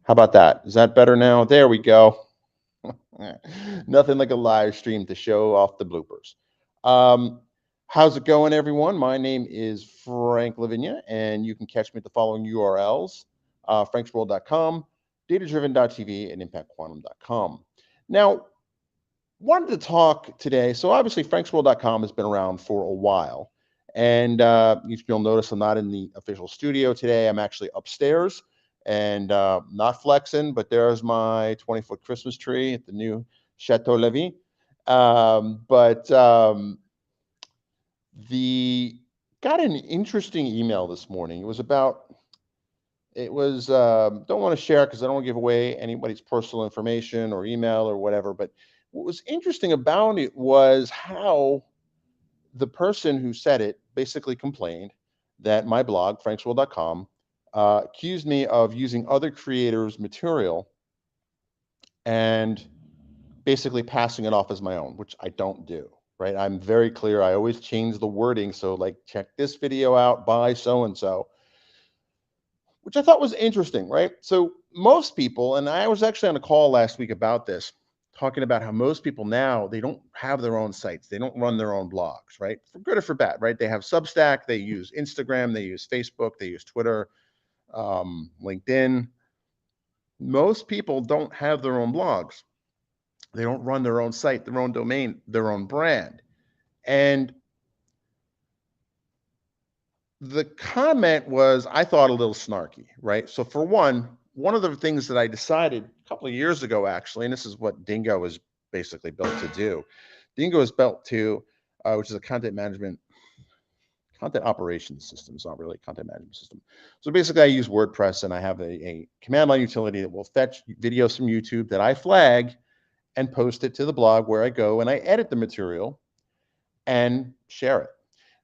How about that? Is that better now? There we go. Nothing like a live stream to show off the bloopers. Um, how's it going, everyone? My name is Frank Lavinia, and you can catch me at the following URLs: franksworld.com, datadriven.tv, and impactquantum.com. Now, wanted to talk today. So, obviously, franksworld.com has been around for a while. And you'll notice I'm not in the official studio today. I'm actually upstairs and not flexing, but there's my 20-foot Christmas tree at the new Chateau Levy. But the got an interesting email this morning. It was don't want to share because I don't want to give away anybody's personal information or email or whatever. But what was interesting about it was how the person who said it basically complained that my blog, franksworld.com, accused me of using other creators' material and basically passing it off as my own, which I don't do. Right. I'm very clear. I always change the wording. So, like, check this video out by so and so, which I thought was interesting. Right. So, most people, and I was actually on a call last week about this, talking about how most people now they don't have their own sites, they don't run their own blogs, right? For good or for bad, right? They have Substack, they use Instagram, they use Facebook, they use Twitter, LinkedIn. Most people don't have their own blogs. They don't run their own site, their own domain, their own brand. And the comment was, I thought, a little snarky, right? So, for one of the things that I decided a couple of years ago, actually, and this is what Dingo is basically built to do. Dingo is built to, which is a content operations system. It's not really a content management system. So basically, I use WordPress and I have a command line utility that will fetch videos from YouTube that I flag and post it to the blog where I go and I edit the material and share it.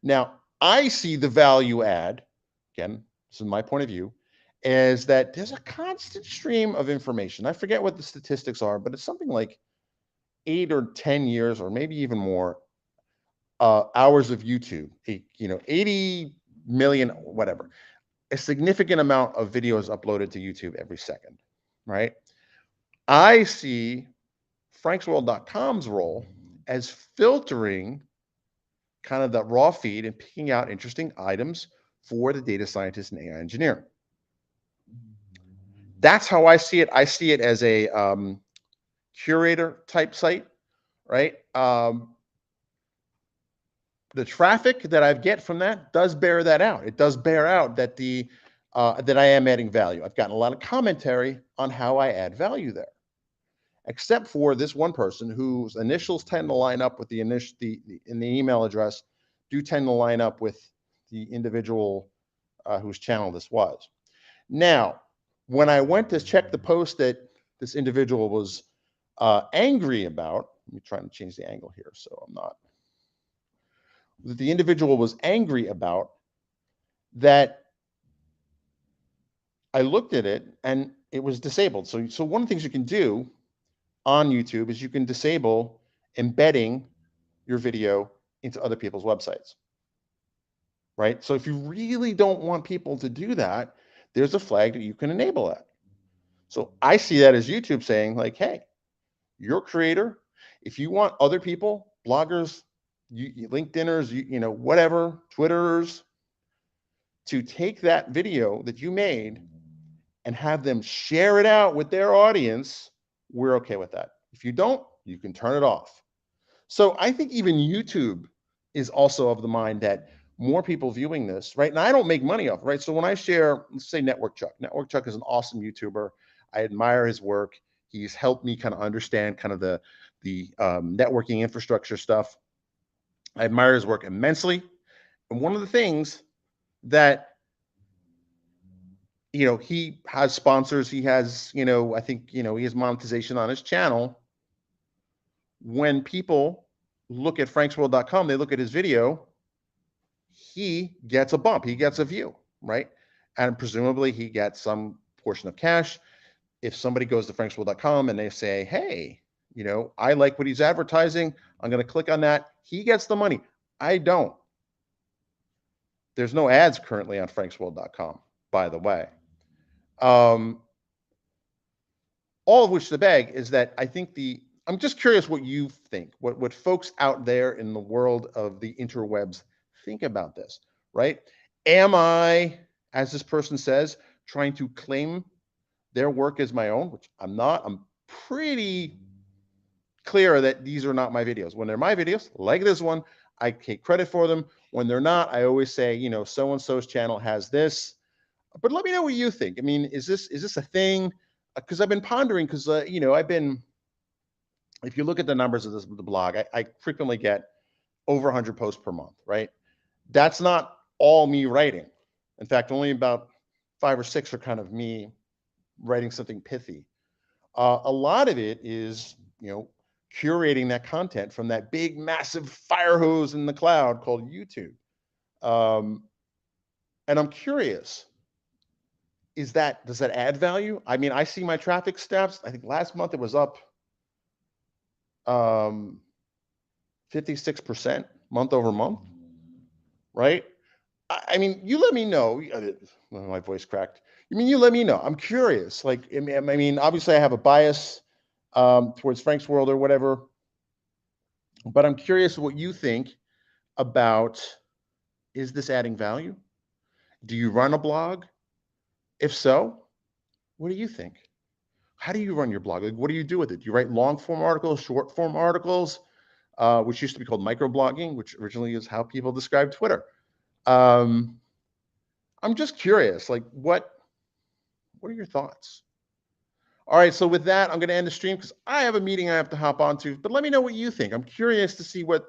Now, I see the value add, again, this is my point of view, is that there's a constant stream of information. I forget what the statistics are, but it's something like 8 or 10 years, or maybe even more, hours of YouTube, 80 million, whatever. A significant amount of videos uploaded to YouTube every second, right? I see franksworld.com's role as filtering kind of that raw feed and picking out interesting items for the data scientist and AI engineer. That's how I see it. I see it as a curator type site, right? The traffic that I get from that does bear that out. It does bear out that that I am adding value. I've gotten a lot of commentary on how I add value there, except for this one person whose initials tend to line up with the initial in the email address do tend to line up with the individual whose channel this was. Now, when I went to check the post that this individual was angry about, let me try and change the angle here so I'm not. That the individual was angry about, that I looked at it and it was disabled. So one of the things you can do on YouTube is you can disable embedding your video into other people's websites, right? So if you really don't want people to do that, there's a flag that you can enable that. So I see that as YouTube saying, like, hey, you're a creator. If you want other people, bloggers, LinkedIners, whatever, Twitterers, to take that video that you made and have them share it out with their audience, we're okay with that. If you don't, you can turn it off. So I think even YouTube is also of the mind that more people viewing this, right? And I don't make money off, right? So when I share, let's say Network Chuck is an awesome YouTuber. I admire his work. He's helped me kind of understand kind of the networking infrastructure stuff. I admire his work immensely. And one of the things that he has sponsors, he has, I think, he has monetization on his channel. When people look at franksworld.com, they look at his video, he gets a bump, he gets a view, right? And presumably he gets some portion of cash. If somebody goes to franksworld.com and they say, hey, I like what he's advertising, I'm going to click on that, he gets the money. I don't. There's no ads currently on franksworld.com, by the way. all of which the bag is that I think I'm just curious what you think, what folks out there in the world of the interwebs think about this, right? Am I, as this person says, trying to claim their work as my own, which I'm not. I'm pretty clear that these are not my videos. When they're my videos, like this one, I take credit for them. When they're not, I always say, you know, so and so's channel has this. But let me know what you think. I mean, is this a thing? Because I've been pondering. Because you know, if you look at the numbers of the blog, I frequently get over 100 posts per month. Right? That's not all me writing. In fact, only about 5 or 6 are kind of me writing something pithy. A lot of it is, you know, curating that content from that big, massive fire hose in the cloud called YouTube. Um, and I'm curious, does that add value? I mean, I see my traffic stats. I think last month it was up 56% month over month, right? I mean, you let me know. My voice cracked. I mean, you let me know. I'm curious. Like, I mean, obviously, I have a bias towards Frank's World or whatever, but I'm curious what you think about, is this adding value? Do you run a blog? If so, what do you think? How do you run your blog? Like, what do you do with it? Do you write long form articles, short form articles, which used to be called microblogging, which originally is how people describe Twitter? Um, I'm just curious, like, what are your thoughts? All right, so with that, I'm going to end the stream because I have a meeting I have to hop onto. But let me know what you think. I'm curious to see what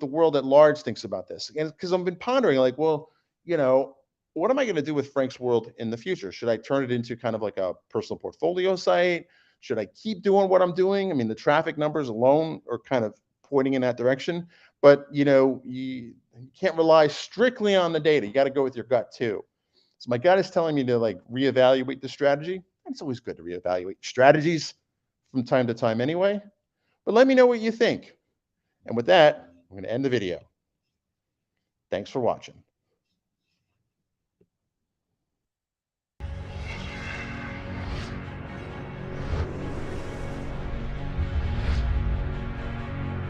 the world at large thinks about this, and because I've been pondering, like, well, you know, what am I going to do with Frank's World in the future? Should I turn it into kind of like a personal portfolio site? Should I keep doing what I'm doing? I mean, the traffic numbers alone are kind of pointing in that direction. But you know, you can't rely strictly on the data. You got to go with your gut too. So my gut is telling me to like reevaluate the strategy. And it's always good to reevaluate strategies from time to time anyway. But let me know what you think. And with that, I'm going to end the video. Thanks for watching.